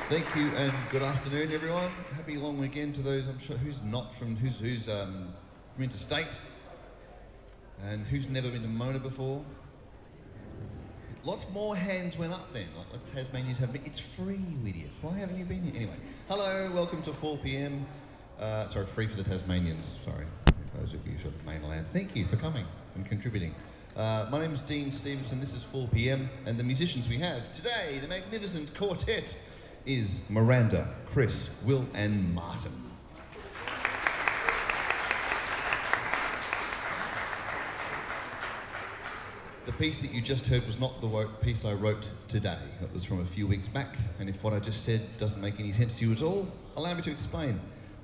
Thank you and good afternoon, everyone. Happy long weekend to those. I'm sure who's from interstate, and who's never been to Mona before. Lots more hands went up then, like Tasmanians have been. It's free, you idiots. Why haven't you been here? Anyway, hello, welcome to 4 p.m. Sorry, free for the Tasmanians. Sorry, those of you from the mainland. Thank you for coming and contributing. My name's Dean Stevenson. This is 4 p.m. and the musicians we have today, the magnificent quartet, is Miranda, Chris, Will and Martin. The piece that you just heard was not the piece I wrote today. It was from a few weeks back, and if what I just said doesn't make any sense to you at all, allow me to explain.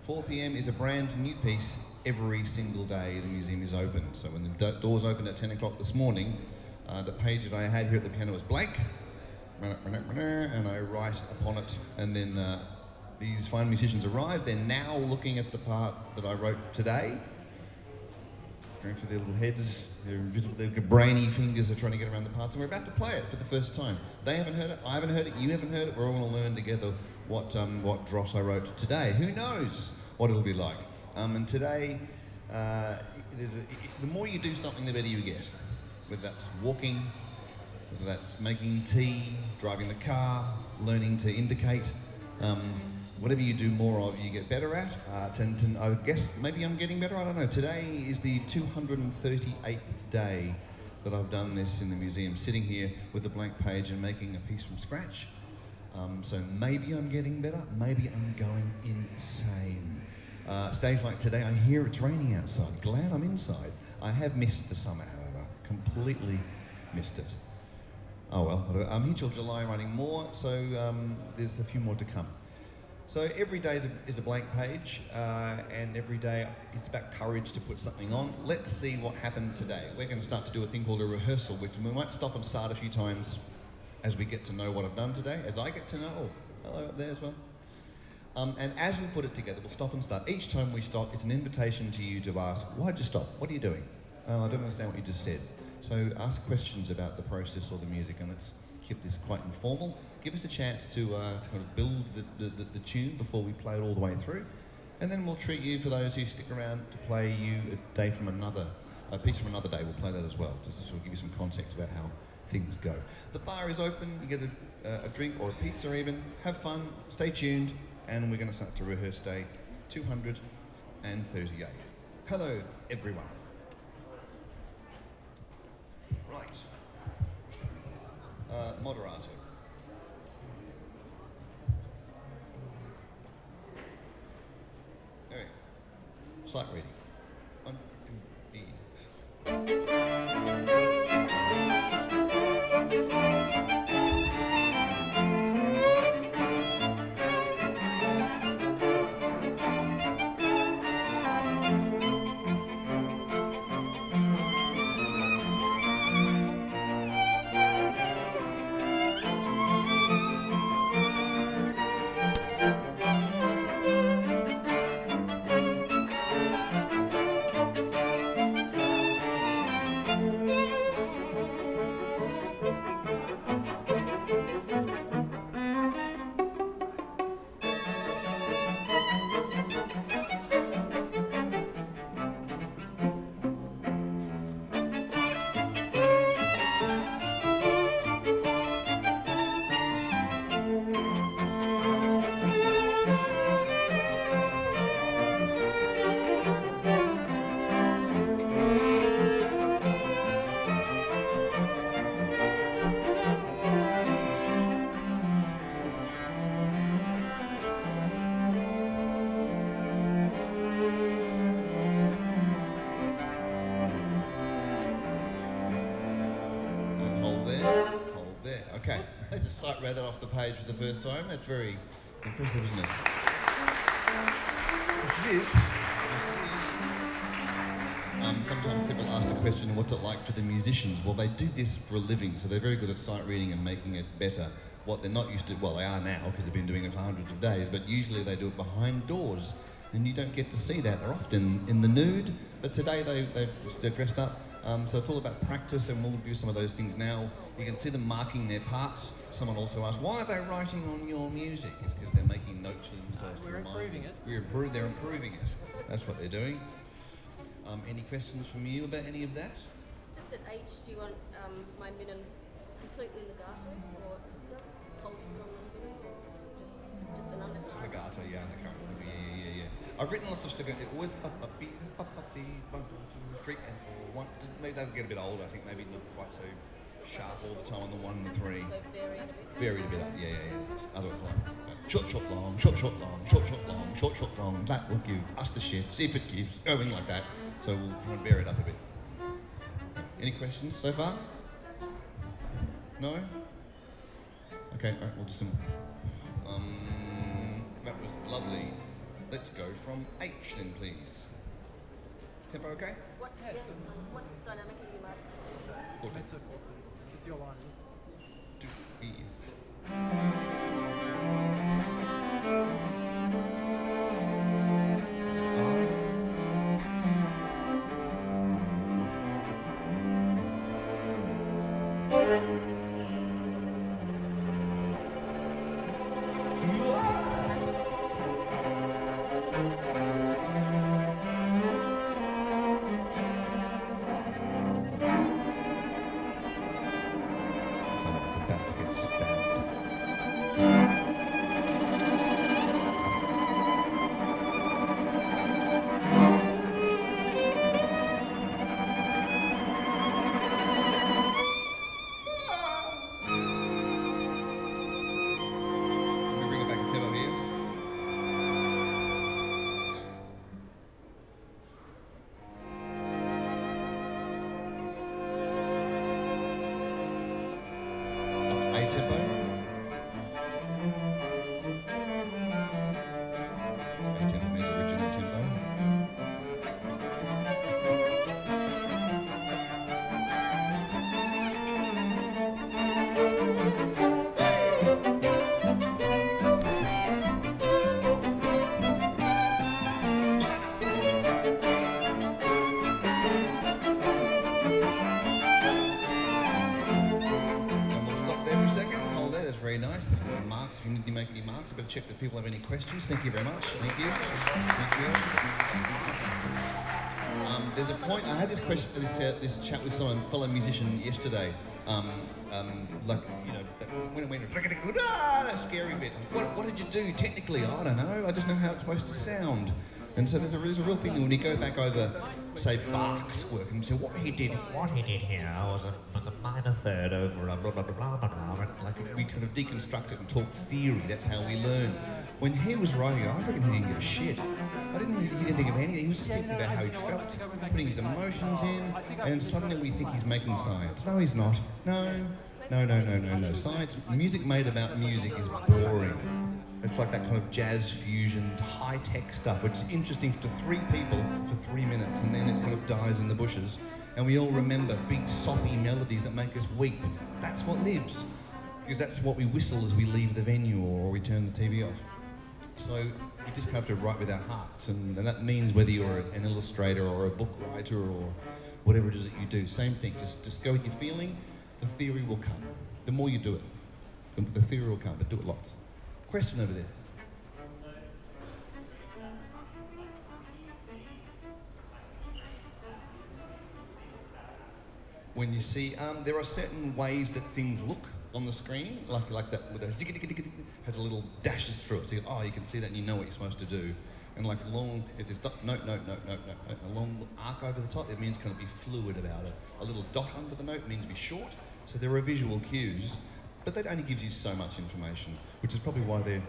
4 p.m. is a brand new piece every single day the museum is open. So when the doors opened at 10 o'clock this morning, the page that I had here at the piano was blank, and I write upon it, and then these fine musicians arrive. They're now looking at the part that I wrote today, going through their little heads, their invisible, their brainy fingers are trying to get around the parts, and we're about to play it for the first time. They haven't heard it, I haven't heard it, you haven't heard it. We're all going to learn together what dross I wrote today. Who knows what it'll be like? And today, the more you do something, the better you get. Whether that's walking, whether that's making tea, driving the car, learning to indicate, whatever you do more of, you get better at. I guess maybe I'm getting better, I don't know. Today is the 238th day that I've done this in the museum, sitting here with a blank page and making a piece from scratch. So maybe I'm getting better, maybe I'm going insane. Days like today, I hear it's raining outside. Glad I'm inside. I have missed the summer, however, completely missed it. Oh well, I'm here till July writing more, so there's a few more to come. So every day is a blank page, and every day it's about courage to put something on. Let's see what happened today. We're going to start to do a thing called a rehearsal, which we might stop and start a few times as we get to know what I've done today, as I get to know. Oh, hello up there as well. And as we put it together, we'll stop and start. Each time we stop, it's an invitation to you to ask, why'd you stop? What are you doing? I don't understand what you just said. So ask questions about the process or the music, and let's keep this quite informal. Give us a chance to kind of build the tune before we play it all the way through. And then we'll treat you, for those who stick around, to play you a piece from another day. We'll play that as well, just to sort of give you some context about how things go. The bar is open, you get a drink or a pizza even. Have fun, stay tuned, and we're going to start to rehearse day 238. Hello, everyone. Right. Moderato. All right. Sight reading. 1, 2, 3. Okay, I just sight read that off the page for the first time. That's very impressive, isn't it? Yes, it is. Sometimes people ask the question, what's it like for the musicians? Well, they do this for a living, so they're very good at sight reading and making it better. What they're not used to, well, they are now because they've been doing it for hundreds of days, but usually they do it behind doors, and you don't get to see that. They're often in the nude, but today they're dressed up. So it's all about practice, and we'll do some of those things now. You can see them marking their parts. Someone also asked, why are they writing on your music? It's because they're making notes for themselves. We're improving it. They're improving it. That's what they're doing. Any questions from you about any of that? Just at H, do you want my minims completely legato or pulse on the minim, or just an undercut? Legato, yeah, undercut. Yeah. I've written lots of stuff. It always up-a-beat, 1, 2, 3, and 4, 1. Maybe that'll get a bit old. I think maybe not quite so sharp all the time on the 1 and the 3. So Varied a bit up, yeah. Otherwise, short, long, short, long, short, long, short, long. That will give us the shit. See if it gives going like that. So we'll try and vary it up a bit. Any questions so far? No? Okay, all right, we'll do some. That was lovely. Let's go from H then, please. Tempo okay? What dynamic are you marking? Quartet. It's your line. Do E. Someone's about to get stabbed. Let me bring it back and tempo here. Up A tempo. A tempo means original tempo. And we'll stop there for a second. Hold there, that's very nice. Some marks, if you need to make any marks, I better check that people have any questions. Thank you very much. Thank you. There's a point, I had this question, this chat with someone, fellow musician yesterday. Like, you know, when it went, that scary bit. What did you do technically? I don't know. I just know how it's supposed to sound. And so there's a real thing that when you go back over, say, Bach's work, and you say, what he did here was a minor third over a blah, blah, blah, blah, blah, blah. And like, we kind of deconstruct it and talk theory. That's how we learn. When he was writing it, I reckon he didn't give a shit. He didn't think of anything. He was just thinking about how he felt, putting his emotions in, and suddenly we think he's making science. No, he's not. No. Science, music made about music is boring. It's like that kind of jazz fusion, high-tech stuff, which is interesting to 3 people for 3 minutes, and then it kind of dies in the bushes. And we all remember big soppy melodies that make us weep. That's what lives, because that's what we whistle as we leave the venue or we turn the TV off. So we just have to write with our hearts, and that means whether you're an illustrator or a book writer or whatever it is that you do, same thing. Just go with your feeling. The theory will come. The more you do it, the theory will come, but do it lots. Question over there. When you see, there are certain ways that things look on the screen, like that, with those has a little dashes through it. So you can see that and you know what you're supposed to do. And like long, if there's note, a long arc over the top, it means kind of be fluid about it. A little dot under the note means be short. So there are visual cues, but that only gives you so much information, which is probably why they're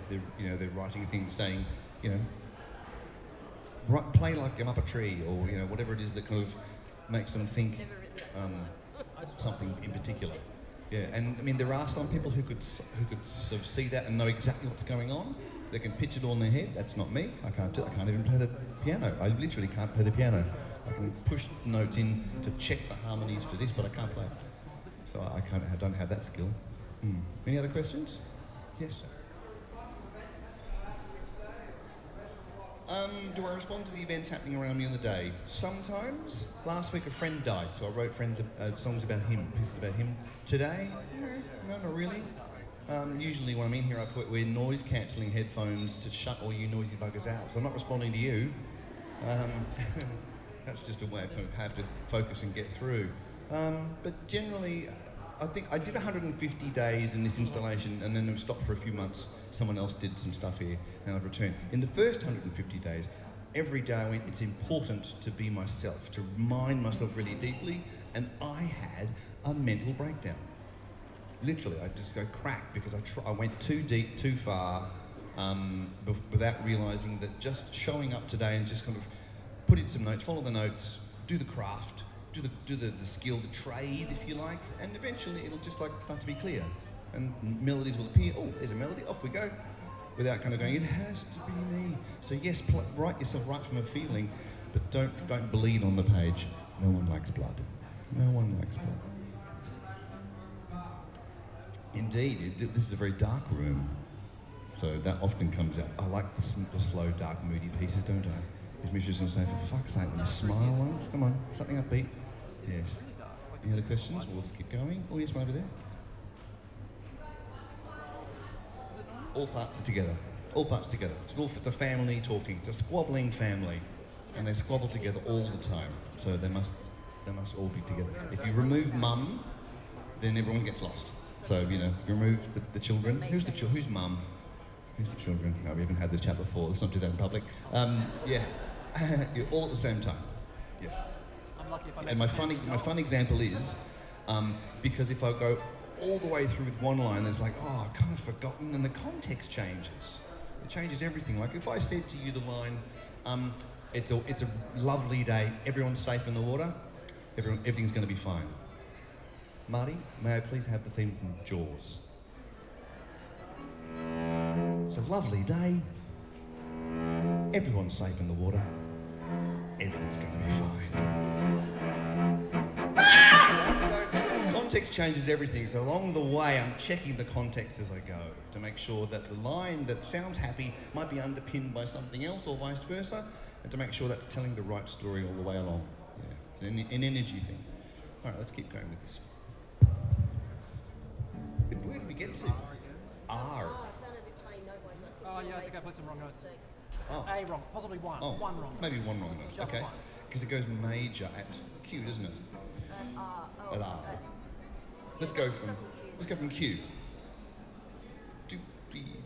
writing things saying, play like I'm up a tree, or whatever it is that kind of makes them think something in particular. Yeah, and I mean there are some people who could sort of see that and know exactly what's going on. They can pitch it all in their head. That's not me. I can't even play the piano. I literally can't play the piano. I can push notes in to check the harmonies for this, but I can't play it. So I don't have that skill. Any other questions? Yes, sir. Do I respond to the events happening around me in the day? Sometimes. Last week a friend died, so I wrote songs about him, pieces about him. Today, no, not really. Usually when I'm in here I wear noise cancelling headphones to shut all you noisy buggers out, so I'm not responding to you. That's just a way I kind of have to focus and get through. But generally, I think I did 150 days in this installation and then it stopped for a few months. Someone else did some stuff here and I've returned. In the first 150 days, every day I went, it's important to be myself, to mind myself really deeply, and I had a mental breakdown. Literally, I just go crack because I went too deep, too far, without realising that just showing up today and just kind of put in some notes, follow the notes, do the craft, do the skill, the trade, if you like, and eventually it'll just like start to be clear. And melodies will appear. Oh, there's a melody, off we go. Without kind of going, it has to be me. So yes, write yourself right from a feeling, but don't bleed on the page. No one likes blood. No one likes blood. Indeed, this is a very dark room. So that often comes out. I like the slow, dark, moody pieces, don't I? Is Mishra's going to say, for fuck's sake, let me smile once? Come on, something upbeat. Yes. Any other questions? We'll just keep going. Oh, yes, one over there. All parts are together. All parts together. It's all the family talking. It's a squabbling family. And they squabble together all the time. So they must all be together. If you remove mum, then everyone gets lost. So, if you remove the children. Who's mum? Who's the children? No, we haven't had this chat before. Let's not do that in public. Yeah. You're all at the same time. Yes. I'm lucky if I And my fun example is, because if I go all the way through with one line, there's like, oh, I've kind of forgotten, and the context changes. It changes everything. Like if I said to you the line, it's a lovely day, everyone's safe in the water, everything's going to be fine. Marty, may I please have the theme from Jaws? It's a lovely day, everyone's safe in the water, everything's going to be fine. Context changes everything, so along the way I'm checking the context as I go to make sure that the line that sounds happy might be underpinned by something else or vice versa, and to make sure that's telling the right story all the way along. Yeah, it's an energy thing. All right, let's keep going with this. Where did we get to? R. Oh, it sounded a bit funny note-wise. Oh, yeah, I think I put some wrong notes. Oh. A wrong, possibly one. Oh, one wrong. Maybe one wrong note. Just Okay. one. Because it goes major at Q, doesn't it? At R. Let's go from Q. Do, dee.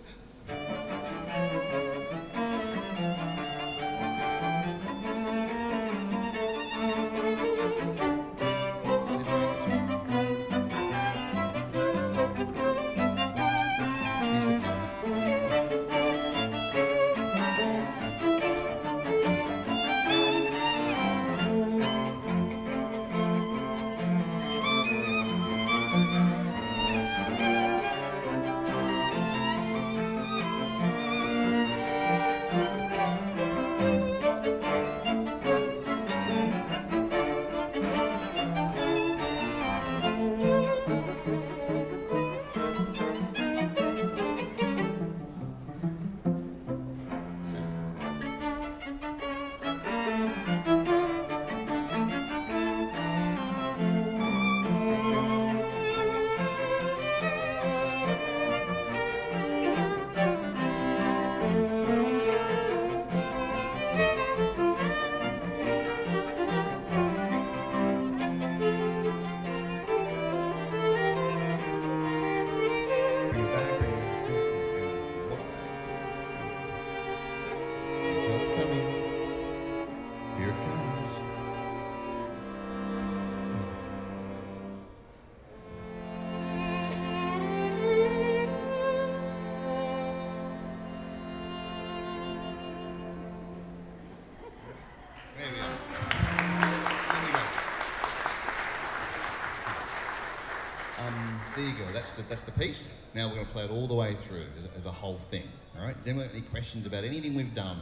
There you go. That's the piece. Now we're going to play it all the way through as a whole thing. All right. Does anyone have any questions about anything we've done,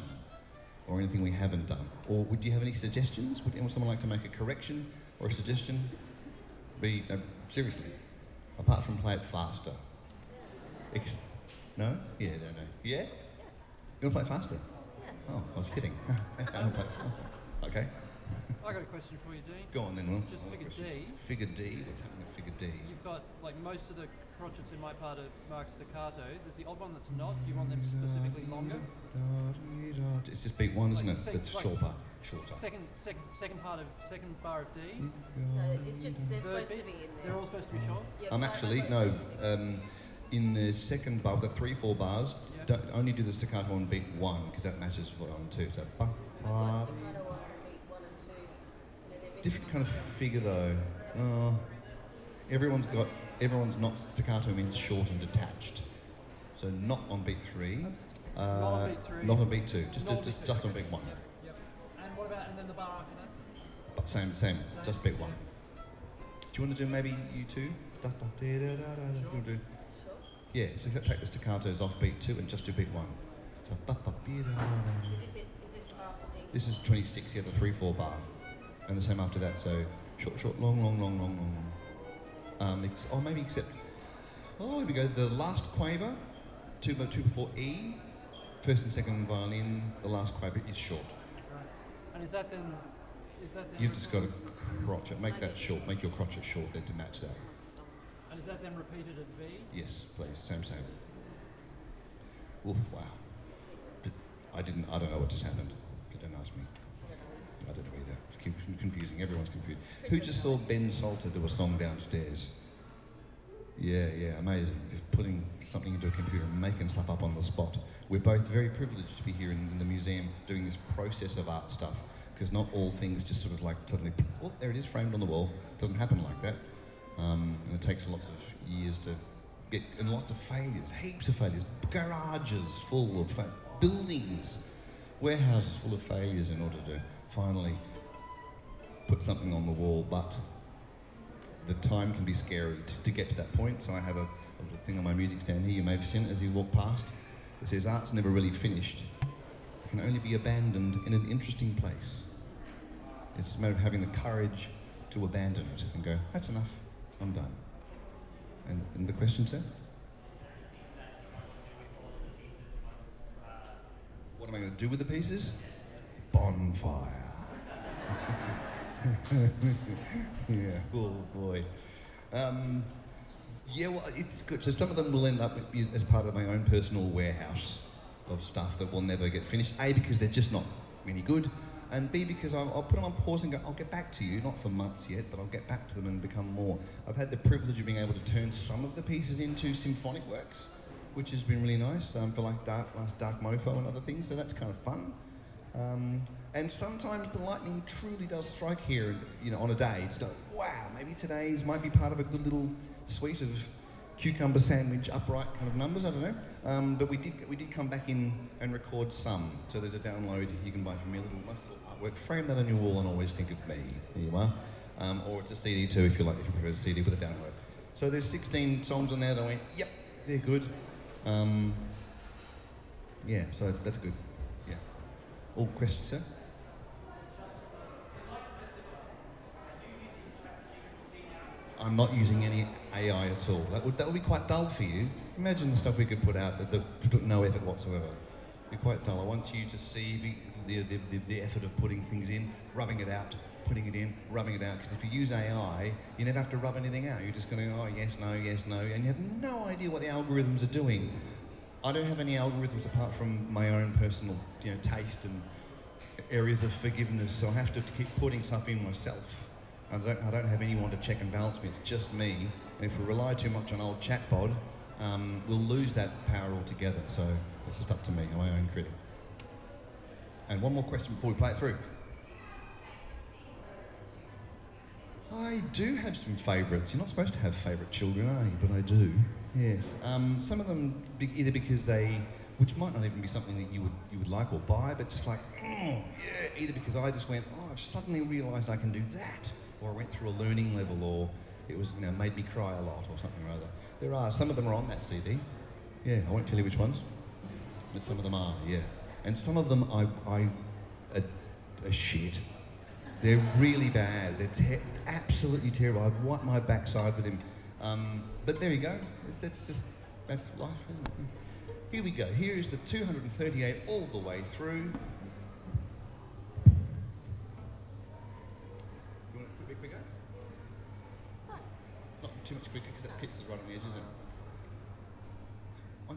or anything we haven't done, or would you have any suggestions? Would someone like to make a correction or a suggestion? Seriously. Apart from play it faster. No? Yeah, no. Yeah? You want to play it faster? Yeah. Oh, I was kidding. Okay. I got a question for you, Dean. Go on then, Will. Just What figure question? D. Figure D? What's happening at figure D? You've got, like, most of the crotchets in my part are marked staccato. There's the odd one that's not. Do you want them specifically longer? It's just beat one, isn't Like, it? The shorter. Shorter. Second bar of D. No, it's just they're Third supposed to beat. be in there. They're all supposed to be short. Yeah, I'm but actually, I no, don't in the second bar, the 3/4 bars, Yeah. don't only do the staccato on beat one, because that matches for on two. So, ba, I've got ba. staccato on beat 1 and 2. And then they're Different missing kind of figure though. Everyone's not staccato means short and detached. So not on beat 3. Not on beat 3. Not on beat 2. Just Not on just beat just two. on beat 1. Yep. And what about, and then the bar after that? But same. Just beat 1. Do you want to do maybe you two? Da, da, da, da, da, da. Sure. We'll do- Sure. Yeah, so take the staccatos off beat 2 and just do beat 1. So, ba, ba, be, da, da, da. Is this it? Is this half the D? This is 26, yeah, the 3/4 bar. And the same after that, so short, long. Or maybe except, here we go, the last quaver, two before E, first and second violin, the last quaver is short. Right. And is that then You've just got a crotchet, make that short, make your crotchet short then to match that. And is that then repeated at V? Yes, please, same. Ooh, wow. I don't know what just happened. Don't ask me. I don't know either. It's confusing. Everyone's confused. Who just saw Ben Salter do a song downstairs? Yeah, amazing. Just putting something into a computer and making stuff up on the spot. We're both very privileged to be here in the museum doing this process of art stuff, because not all things just sort of like suddenly, oh, there it is, framed on the wall. It doesn't happen like that. And it takes lots of years to get, and lots of failures, heaps of failures, garages full of buildings, warehouses full of failures in order to finally put something on the wall. But the time can be scary to get to that point. So I have a little thing on my music stand here, you may have seen it as you walk past. It says, art's never really finished. It can only be abandoned in an interesting place. It's a matter of having the courage to abandon it and go, that's enough, I'm done. And the question, sir? What am I going to do with the pieces? Bonfire. Yeah, oh boy. Yeah, well, it's good. So some of them will end up as part of my own personal warehouse of stuff that will never get finished. A, because they're just not any good, and B, because I'll put them on pause and go, I'll get back to you, not for months yet, but I'll get back to them and become more. I've had the privilege of being able to turn some of the pieces into symphonic works, which has been really nice, for like Dark Mofo and other things, so that's kind of fun. And sometimes the lightning truly does strike here, on a day. It's like, wow, maybe today's might be part of a good little suite of cucumber sandwich upright kind of numbers, I don't know. But we did come back in and record some. So there's a download you can buy from me, a little nice little artwork. Frame that on your wall and always think of me. There you are. Or it's a CD too, if you prefer a CD with a download. So there's 16 songs on there that I went, yep, they're good. Yeah, so that's good. Yeah. All questions, sir? I'm not using any AI at all. That would be quite dull for you. Imagine the stuff we could put out that took no effort whatsoever. It'd be quite dull. I want you to see the effort of putting things in, rubbing it out, putting it in, rubbing it out. Because if you use AI, you never have to rub anything out. You're just going, oh, yes, no, and you have no idea what the algorithms are doing. I don't have any algorithms apart from my own personal, taste and areas of forgiveness. So I have to keep putting stuff in myself. I don't have anyone to check and balance me. It's just me. And if we rely too much on old chatbot, we'll lose that power altogether. So it's just up to me. I'm my own critic. And one more question before we play it through. I do have some favourites. You're not supposed to have favourite children, are you? But I do. Yes. Some of them either because which might not even be something that you would like or buy, but just like, oh yeah. Either because I just went, oh, I've suddenly realised I can do that, or I went through a learning level, or it was made me cry a lot, or something or other. There are some of them are on that CD. Yeah, I won't tell you which ones, but some of them are. Yeah, and some of them are shit. They're really bad. They're absolutely terrible. I'd wipe my backside with him. But there you go. That's life, isn't it? Here we go. Here is the 238 all the way through too much quicker because that pits is right on the edge, isn't it? 1,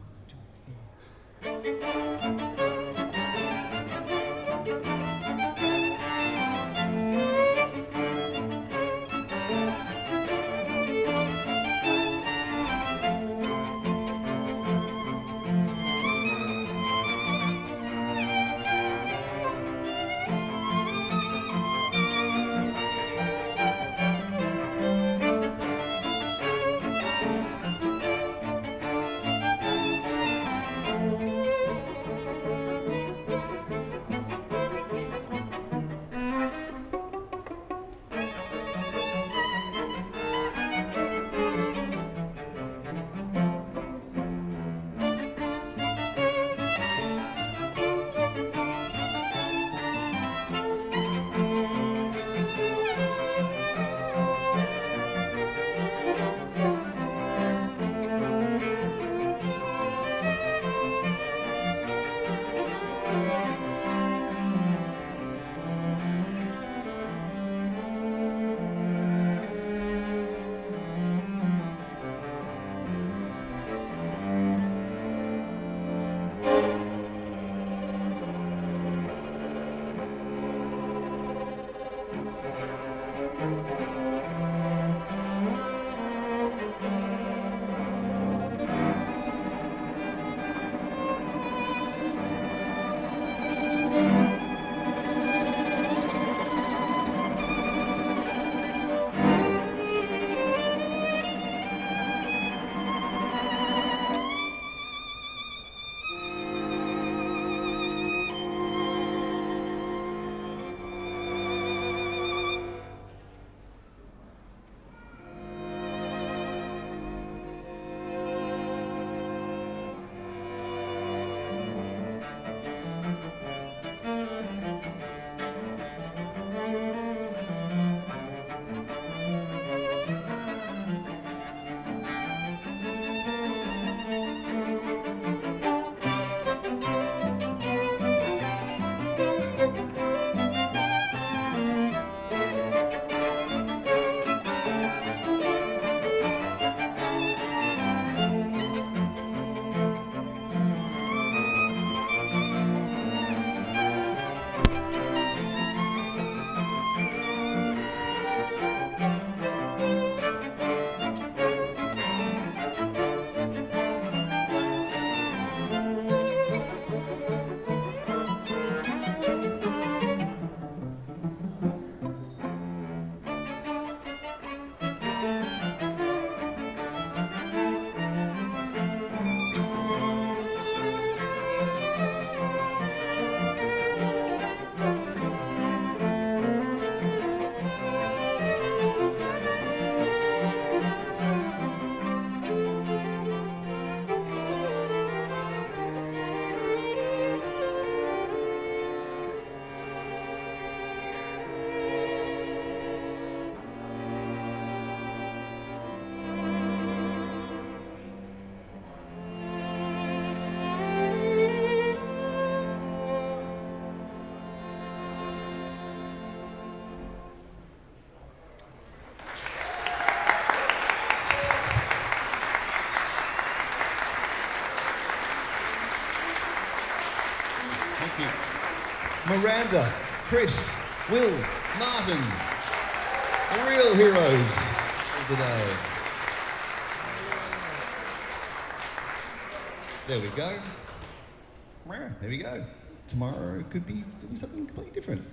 Miranda, Chris, Will, Martin, the real heroes of the day. There we go. There we go. Tomorrow could be something completely different.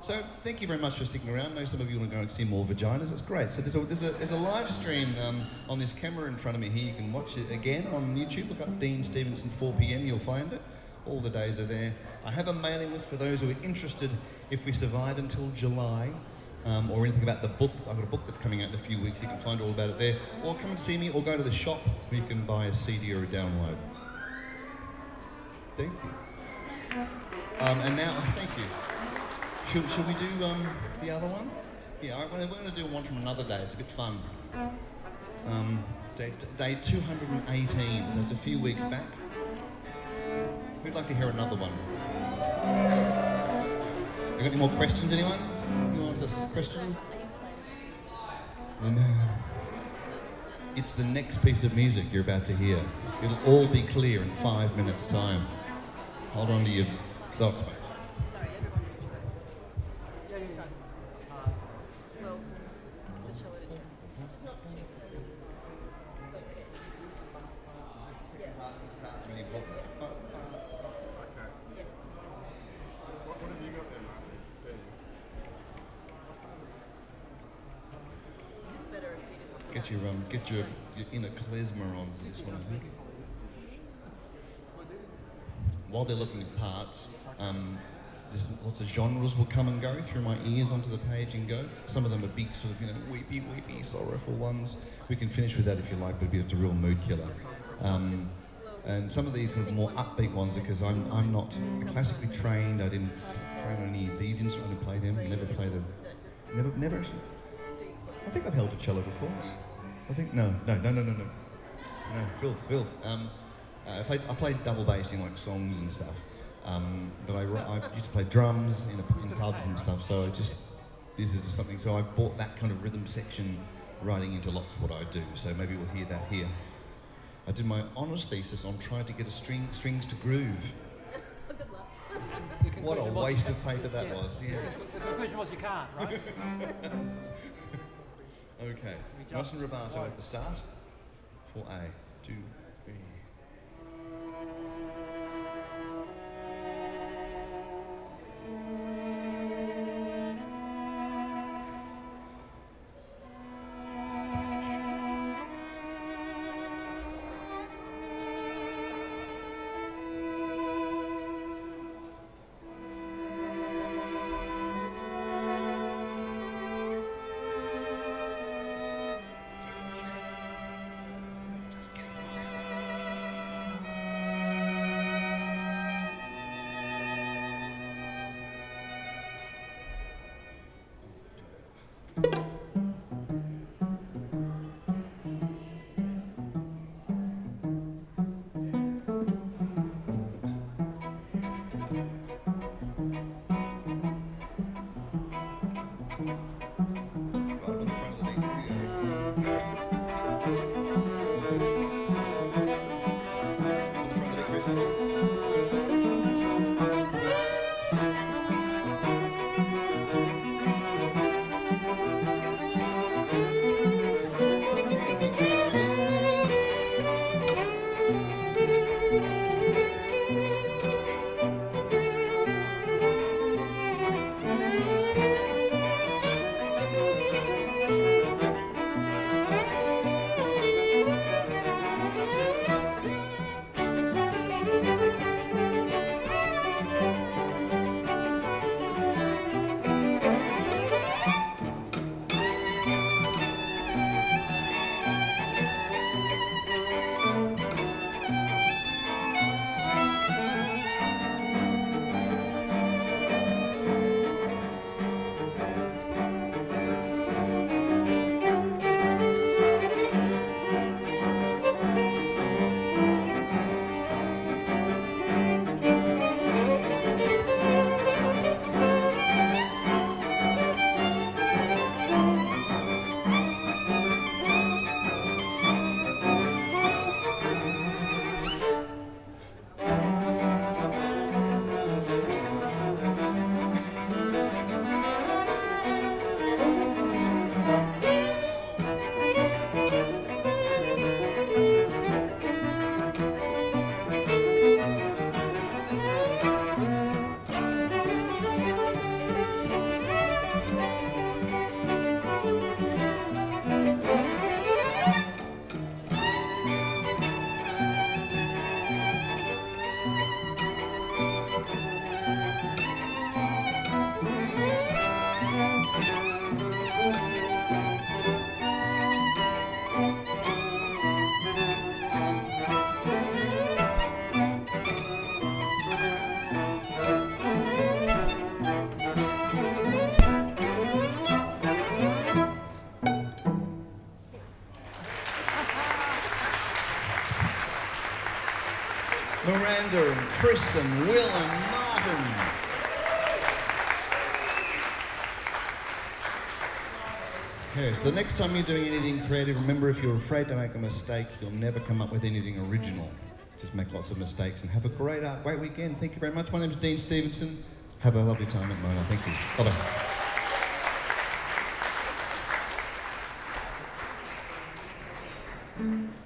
So thank you very much for sticking around. I know some of you want to go and see more vaginas. That's great. So there's a live stream on this camera in front of me here. You can watch it again on YouTube. Look up Dean Stevenson 4 p.m. You'll find it. All the days are there. I have a mailing list for those who are interested if we survive until July, or anything about the book. I've got a book that's coming out in a few weeks. You can find all about it there. Or come and see me, or go to the shop where you can buy a CD or a download. Thank you. And now, thank you. Should we do the other one? Yeah, we're going to do one from another day. It's a bit fun. Day 218, so it's a few weeks back. Who'd like to hear another one? You got any more questions, anyone? You want a question? It's the next piece of music you're about to hear. It'll all be clear in 5 minutes' time. Hold on to your socks, mate. Sorry, everyone is stressed. Yeah, yeah, yeah. Well, because if the cello didn't, just not too crazy. Don't get yeah. Starts when you pop. Yeah. What have you got there, Mark? It's just better if you just Get your inner klezmer on. You just want to. While they're looking at parts, there's lots of genres will come and go through my ears onto the page and go. Some of them are big, sort of, weepy, sorrowful ones. We can finish with that if you like, but it's a real mood killer. And some of these kind of more upbeat ones, because I'm not classically trained. I didn't train on any of these instruments. I didn't play them. Never played a. Never actually. I think I've held a cello before. I think no, filth. I played double bass in like songs and stuff, but I used to play drums in pubs and stuff. So this is just something. So I brought that kind of rhythm section writing into lots of what I do. So maybe we'll hear that here. I did my honours thesis on trying to get strings to groove. Good luck. The What a conclusion was waste you of paper that yeah. was. Yeah. The conclusion was you can't, right? Okay. We Nice and just- rubato right. at the start. For A, 2, 3. Miranda and Chris and Will and Martin. Okay, so the next time you're doing anything creative, remember if you're afraid to make a mistake, you'll never come up with anything original. Just make lots of mistakes and have a great weekend. Thank you very much. My name's Dean Stevenson. Have a lovely time at Mona. Thank you. Bye-bye.